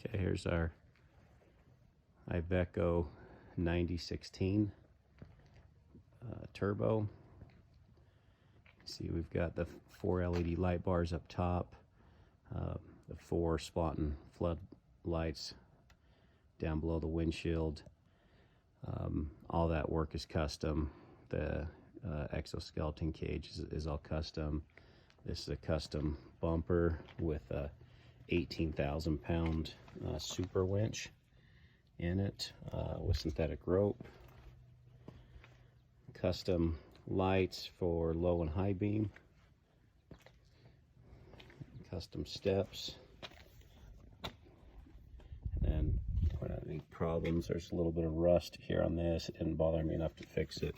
Okay, here's our Iveco 9016 turbo. See, we've got the 4 LED light bars up top, the 4 spot and flood lights down below the windshield. All that work is custom. The exoskeleton cage is all custom. This is a custom bumper with a 18,000 pound super winch in it with synthetic rope. Custom lights for low and high beam. Custom steps. And without any problems, there's a little bit of rust here on this. It didn't bother me enough to fix it.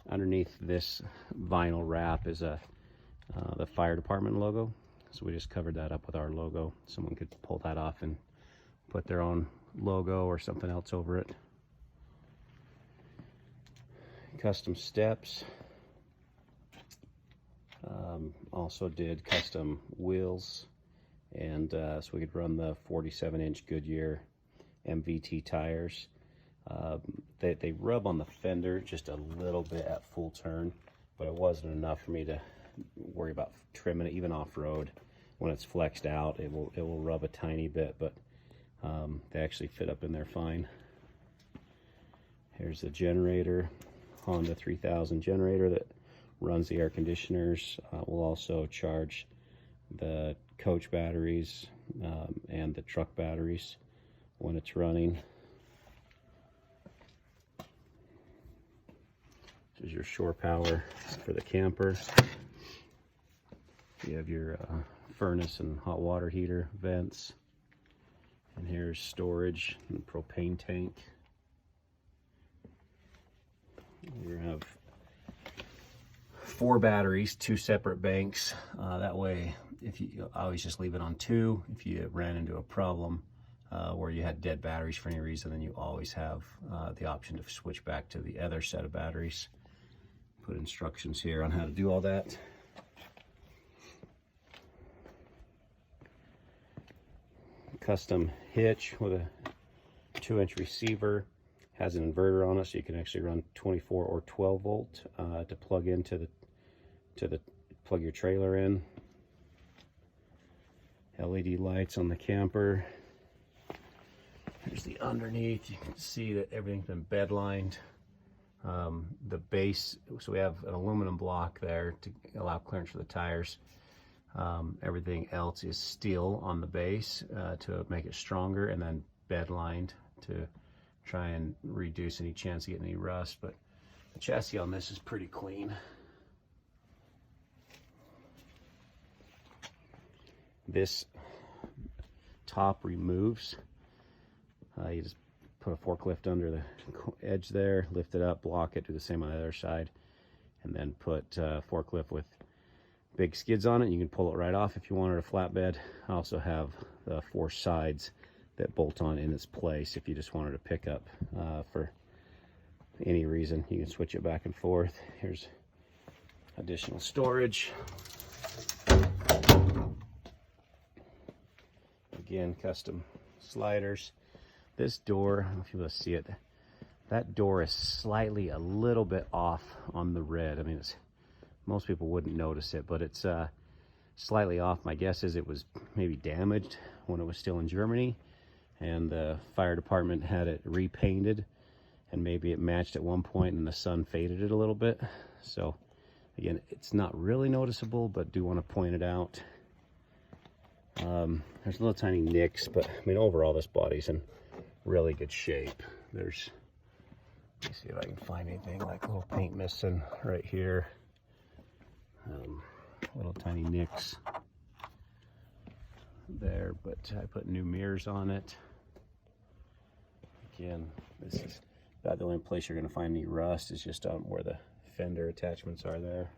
Underneath this vinyl wrap is the fire department logo. So we just covered that up with our logo. Someone could pull that off and put their own logo or something else over it. Custom steps. Also did custom wheels, and so we could run the 47-inch Goodyear MVT tires. They rub on the fender just a little bit at full turn, but it wasn't enough for me to worry about trimming it. Even off-road, when it's flexed out, it will rub a tiny bit, but they actually fit up in there fine. Here's the generator, Honda 3000 generator that runs the air conditioners. Will also charge the coach batteries and the truck batteries when it's running. This is your shore power for the camper. You have your furnace and hot water heater vents. And here's storage and propane tank. You have 4 batteries, 2 separate banks. That way, if you always just leave it on 2. If you ran into a problem where you had dead batteries for any reason, then you always have the option to switch back to the other set of batteries. Put instructions here on how to do all that. Custom hitch with a 2-inch receiver. Has an inverter on it, so you can actually run 24 or 12 volt to plug into plug your trailer in. LED lights on the camper. Here's the underneath. You can see that everything's been bed lined. The base, so we have an aluminum block there to allow clearance for the tires. Everything else is steel on the base to make it stronger, and then bed lined to try and reduce any chance of getting any rust. But the chassis on this is pretty clean. This top removes. You just put a forklift under the edge there, lift it up, block it, do the same on the other side, and then put a forklift with big skids on it. You can pull it right off if you wanted a flatbed. I also have the 4 sides that bolt on in its place if you just wanted to pick up for any reason. You can switch it back and forth. Here's additional storage. Again, custom sliders. This door, I don't know if you'll be able to see it, that door is slightly a little bit off on the red. I mean, most people wouldn't notice it, but it's slightly off. My guess is it was maybe damaged when it was still in Germany, and the fire department had it repainted, and maybe it matched at one point and the sun faded it a little bit. So again, it's not really noticeable, but do want to point it out. There's little tiny nicks, but I mean, overall this body's in really good shape. There's, let me see if I can find anything like little paint missing right here. Little tiny nicks there, but I put new mirrors on it. Again, this is about the only place you're going to find any rust is just on where the fender attachments are there.